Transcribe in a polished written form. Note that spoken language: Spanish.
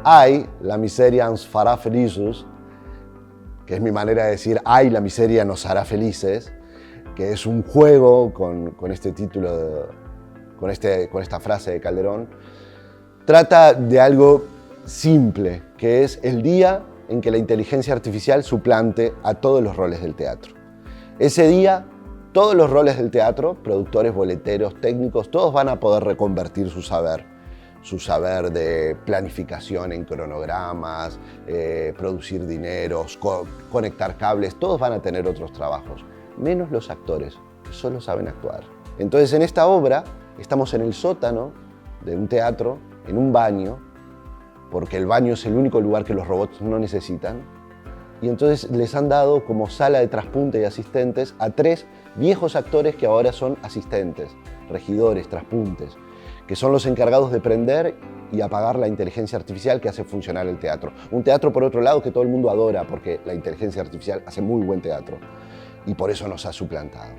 Ay, la miseria nos fará felices, que es mi manera de decir, ay, la miseria nos hará felices, que es un juego con este título, con esta frase de Calderón. Trata de algo simple, que es el día en que la inteligencia artificial suplante a todos los roles del teatro. Ese día, todos los roles del teatro, productores, boleteros, técnicos, todos van a poder reconvertir su saber de planificación en cronogramas, producir dineros, conectar cables, todos van a tener otros trabajos, menos los actores, que solo saben actuar. Entonces, en esta obra, estamos en el sótano de un teatro, en un baño, porque el baño es el único lugar que los robots no necesitan, y entonces les han dado como sala de traspunte y asistentes a 3 viejos actores que ahora son asistentes, regidores, traspuntes, que son los encargados de prender y apagar la inteligencia artificial que hace funcionar el teatro. Un teatro, por otro lado, que todo el mundo adora, porque la inteligencia artificial hace muy buen teatro, y por eso nos ha suplantado.